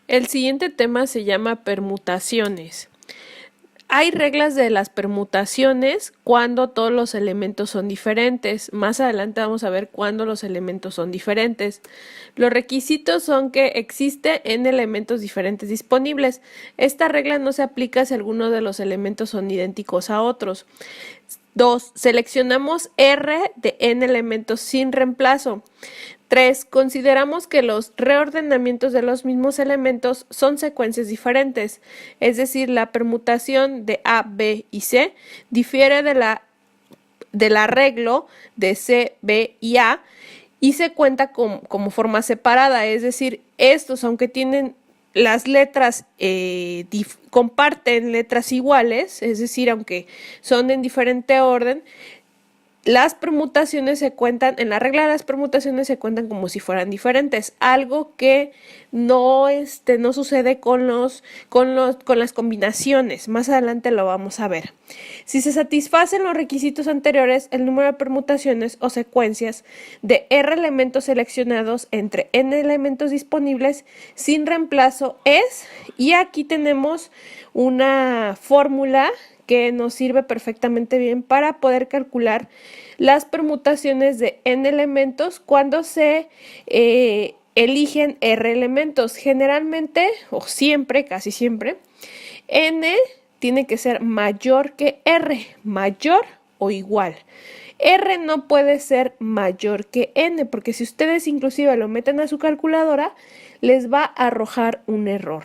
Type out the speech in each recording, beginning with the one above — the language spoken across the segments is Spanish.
El siguiente tema se llama permutaciones. Hay reglas de las permutaciones cuando todos los elementos son diferentes. Más adelante vamos a ver cuándo los elementos son diferentes. Los requisitos son que existe n elementos diferentes disponibles. Esta regla no se aplica si alguno de los elementos son idénticos a otros. 2. Seleccionamos R de n elementos sin reemplazo. 3. Consideramos que los reordenamientos de los mismos elementos son secuencias diferentes, es decir, la permutación de A, B y C difiere del arreglo de C, B y A y se cuenta como forma separada, es decir, estos, aunque tienen las letras comparten letras iguales, es decir, aunque son en diferente orden, las permutaciones se cuentan, en la regla de las permutaciones se cuentan como si fueran diferentes, algo que no sucede con las combinaciones. Más adelante lo vamos a ver. Si se satisfacen los requisitos anteriores, el número de permutaciones o secuencias de R elementos seleccionados entre N elementos disponibles sin reemplazo es, y aquí tenemos una fórmula que nos sirve perfectamente bien para poder calcular las permutaciones de n elementos cuando se eligen r elementos. Generalmente, o siempre, casi siempre, n tiene que ser mayor que r, mayor o igual. R no puede ser mayor que n, porque si ustedes inclusive lo meten a su calculadora, les va a arrojar un error.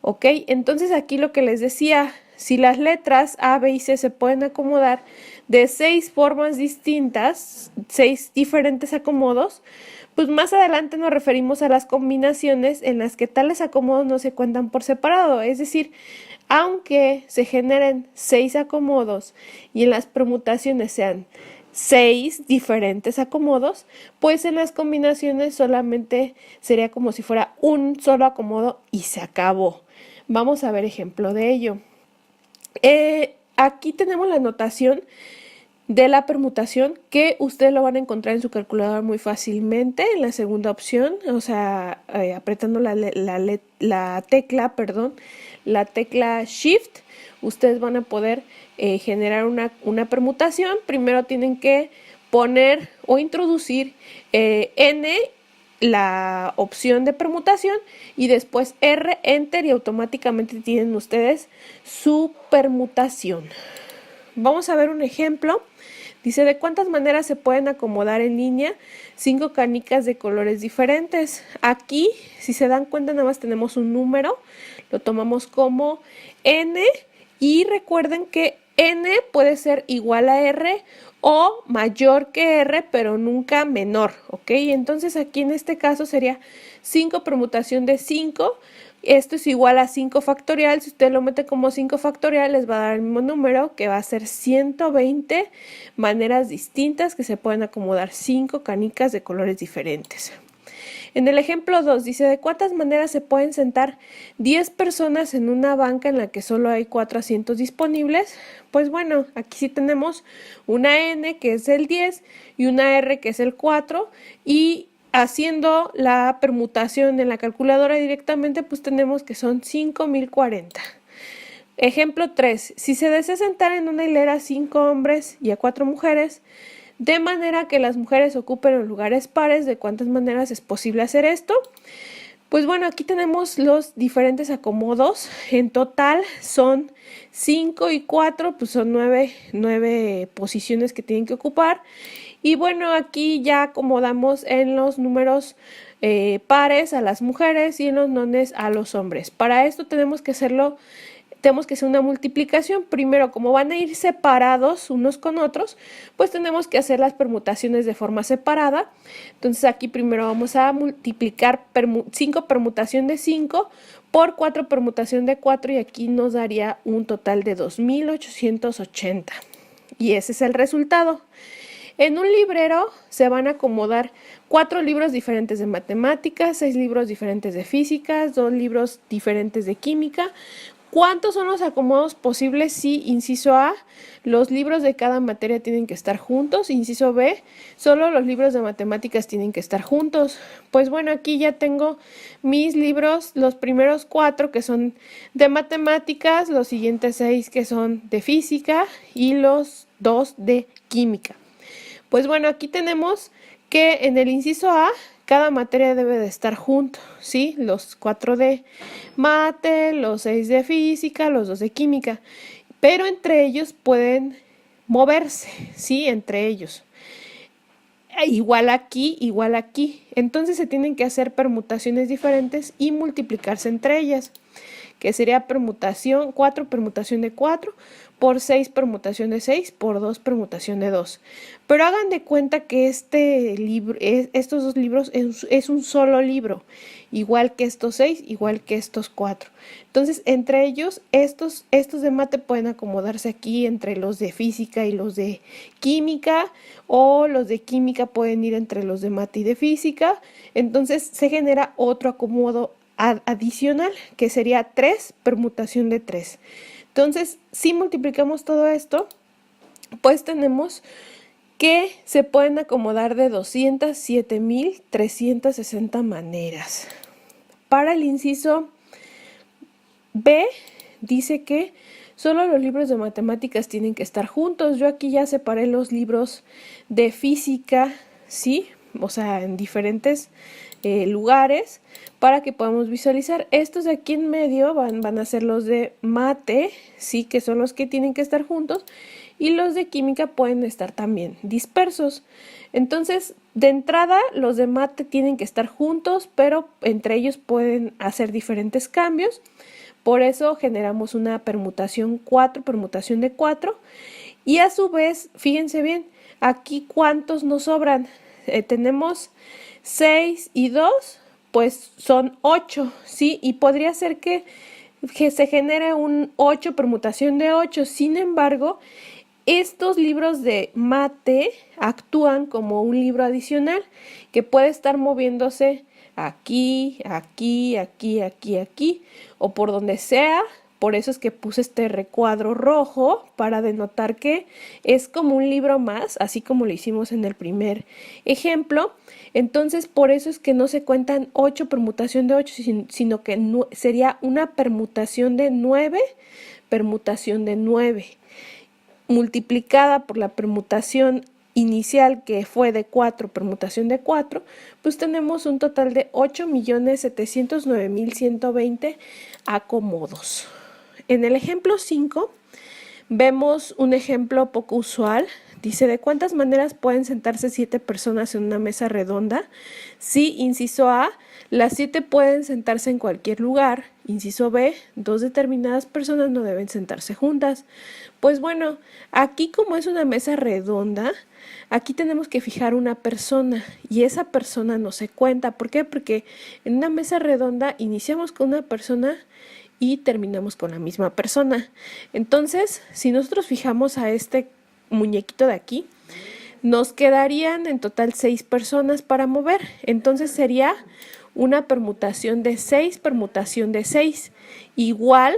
¿Ok? Entonces aquí lo que les decía, si las letras A, B y C se pueden acomodar de 6 formas distintas, 6 diferentes acomodos, pues más adelante nos referimos a las combinaciones en las que tales acomodos no se cuentan por separado. Es decir, aunque se generen 6 acomodos y en las permutaciones sean 6 diferentes acomodos, pues en las combinaciones solamente sería como si fuera un solo acomodo y se acabó. Vamos a ver ejemplo de ello. Aquí tenemos la notación de la permutación que ustedes lo van a encontrar en su calculadora muy fácilmente en la segunda opción, o sea, apretando la tecla Shift, ustedes van a poder generar una permutación. Primero tienen que poner o introducir N, la opción de permutación, y después R, Enter, y automáticamente tienen ustedes su permutación. Vamos a ver un ejemplo. Dice, ¿de cuántas maneras se pueden acomodar en línea 5 canicas de colores diferentes? Aquí, si se dan cuenta, nada más tenemos un número, lo tomamos como n, y recuerden que n puede ser igual a r o mayor que r, pero nunca menor, ¿ok? Entonces aquí en este caso sería 5 permutación de 5. Esto es igual a 5 factorial. Si usted lo mete como 5 factorial, les va a dar el mismo número, que va a ser 120 maneras distintas que se pueden acomodar 5 canicas de colores diferentes. En el ejemplo 2 dice, ¿de cuántas maneras se pueden sentar 10 personas en una banca en la que solo hay 4 asientos disponibles? Pues bueno, aquí sí tenemos una n que es el 10 y una r que es el 4, y haciendo la permutación en la calculadora directamente, pues tenemos que son 5040. Ejemplo 3. Si se desea sentar en una hilera a 5 hombres y a 4 mujeres, de manera que las mujeres ocupen los lugares pares, ¿de cuántas maneras es posible hacer esto? Pues bueno, aquí tenemos los diferentes acomodos. En total son 5 y 4, pues son 9 posiciones que tienen que ocupar. Y bueno, aquí ya acomodamos en los números pares a las mujeres y en los nones a los hombres. Para esto tenemos que hacer una multiplicación. Primero, como van a ir separados unos con otros, pues tenemos que hacer las permutaciones de forma separada. Entonces aquí primero vamos a multiplicar 5 permutación de 5 por 4 permutación de 4, y aquí nos daría un total de 2880. Y ese es el resultado. En un librero se van a acomodar 4 libros diferentes de matemáticas, 6 libros diferentes de física, 2 libros diferentes de química, ¿Cuántos son los acomodos posibles? Sí, inciso A, los libros de cada materia tienen que estar juntos. Inciso B, solo los libros de matemáticas tienen que estar juntos. Pues bueno, aquí ya tengo mis libros, los primeros 4 que son de matemáticas, los siguientes 6 que son de física y los 2 de química. Pues bueno, aquí tenemos que en el inciso A cada materia debe de estar junto, ¿sí? Los 4 de mate, los 6 de física, los 2 de química, pero entre ellos pueden moverse, ¿sí? Entre ellos. Igual aquí, igual aquí. Entonces se tienen que hacer permutaciones diferentes y multiplicarse entre ellas, que sería permutación 4, permutación de 4, por 6, permutación de 6, por 2, permutación de 2. Pero hagan de cuenta que estos dos libros es un solo libro, igual que estos 6, igual que estos 4. Entonces, entre ellos, estos de mate pueden acomodarse aquí entre los de física y los de química, o los de química pueden ir entre los de mate y de física. Entonces, se genera otro acomodo adicional, que sería 3, permutación de 3. Entonces, si multiplicamos todo esto, pues tenemos que se pueden acomodar de 207.360 maneras. Para el inciso B, dice que solo los libros de matemáticas tienen que estar juntos. Yo aquí ya separé los libros de física, ¿sí? O sea, en diferentes lugares para que podamos visualizar. Estos de aquí en medio van a ser los de mate, sí, que son los que tienen que estar juntos, y los de química pueden estar también dispersos. Entonces, de entrada, los de mate tienen que estar juntos, pero entre ellos pueden hacer diferentes cambios. Por eso generamos una permutación 4, permutación de 4, y a su vez, fíjense bien, aquí cuántos nos sobran. Tenemos 6 y 2, pues son 8, ¿sí? Y podría ser que se genere un 8, permutación de 8. Sin embargo, estos libros de mate actúan como un libro adicional que puede estar moviéndose aquí, aquí, aquí, aquí, aquí, o por donde sea. Por eso es que puse este recuadro rojo para denotar que es como un libro más, así como lo hicimos en el primer ejemplo. Entonces, por eso es que no se cuentan 8 permutación de 8, sino que sería una permutación de 9, permutación de 9, multiplicada por la permutación inicial, que fue de 4, permutación de 4, pues tenemos un total de 8.709.120 acomodos. En el ejemplo 5 vemos un ejemplo poco usual. Dice, ¿de cuántas maneras pueden sentarse 7 personas en una mesa redonda? Sí, inciso A, las 7 pueden sentarse en cualquier lugar. Inciso B, 2 determinadas personas no deben sentarse juntas. Pues bueno, aquí como es una mesa redonda, aquí tenemos que fijar una persona y esa persona no se cuenta. ¿Por qué? Porque en una mesa redonda iniciamos con una persona y terminamos con la misma persona. Entonces, si nosotros fijamos a este muñequito de aquí, nos quedarían en total 6 personas para mover. Entonces sería una permutación de 6, permutación de 6. Igual,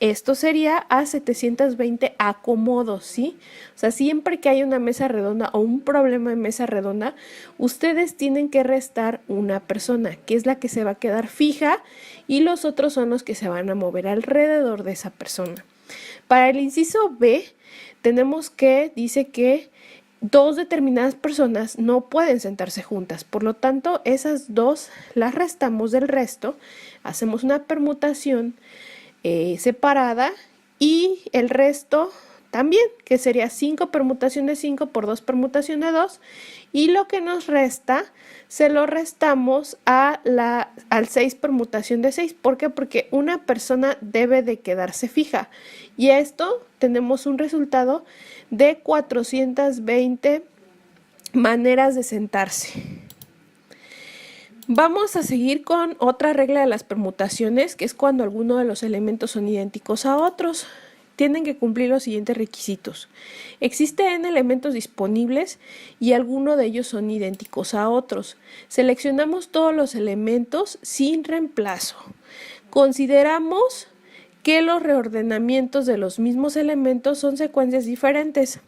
esto sería a 720 acomodos, ¿sí? O sea, siempre que hay una mesa redonda o un problema en mesa redonda, ustedes tienen que restar una persona, que es la que se va a quedar fija, y los otros son los que se van a mover alrededor de esa persona. Para el inciso B, tenemos que, dice que 2 determinadas personas no pueden sentarse juntas, por lo tanto, esas 2 las restamos del resto, hacemos una permutación separada, y el resto también, que sería 5 permutación de 5 por 2 permutación de 2, y lo que nos resta se lo restamos al 6 permutación de 6. ¿Por qué? Porque una persona debe de quedarse fija, y esto tenemos un resultado de 420 maneras de sentarse. Vamos a seguir con otra regla de las permutaciones, que es cuando alguno de los elementos son idénticos a otros. Tienen que cumplir los siguientes requisitos. Existen elementos disponibles y alguno de ellos son idénticos a otros. Seleccionamos todos los elementos sin reemplazo. Consideramos que los reordenamientos de los mismos elementos son secuencias diferentes.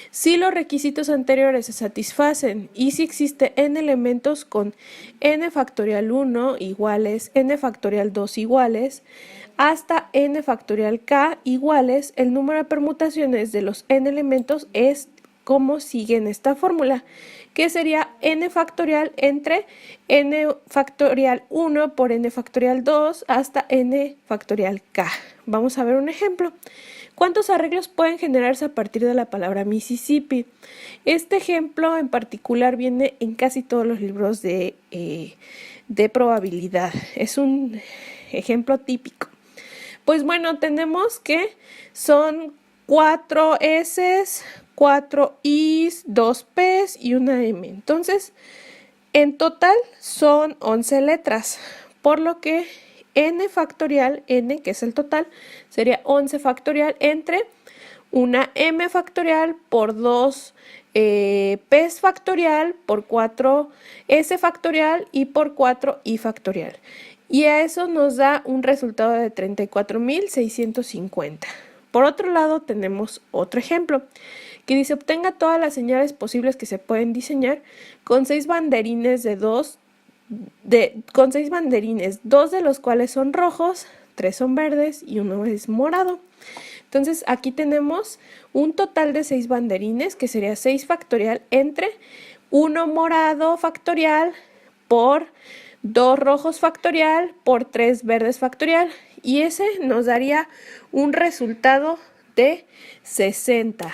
Si los requisitos anteriores se satisfacen y si existe n elementos con n factorial 1 iguales, n factorial 2 iguales, hasta n factorial k iguales, el número de permutaciones de los n elementos es como sigue en esta fórmula, que sería n factorial entre n factorial 1 por n factorial 2 hasta n factorial k. Vamos a ver un ejemplo. ¿Cuántos arreglos pueden generarse a partir de la palabra Mississippi? Este ejemplo en particular viene en casi todos los libros de probabilidad. Es un ejemplo típico. Pues bueno, tenemos que son 4 S's, 4 I's, 2 P's y una M. Entonces, en total son 11 letras, por lo que n factorial, n que es el total, sería 11 factorial entre una m factorial por 2 p's factorial por 4 s factorial y por 4 i factorial. Y a eso nos da un resultado de 34.650. Por otro lado, tenemos otro ejemplo que dice: obtenga todas las señales posibles que se pueden diseñar con 6 banderines dos de los cuales son rojos, 3 son verdes y uno es morado. Entonces aquí tenemos un total de 6 banderines, que sería 6 factorial entre 1 morado factorial por 2 rojos factorial por 3 verdes factorial, y ese nos daría un resultado de 60.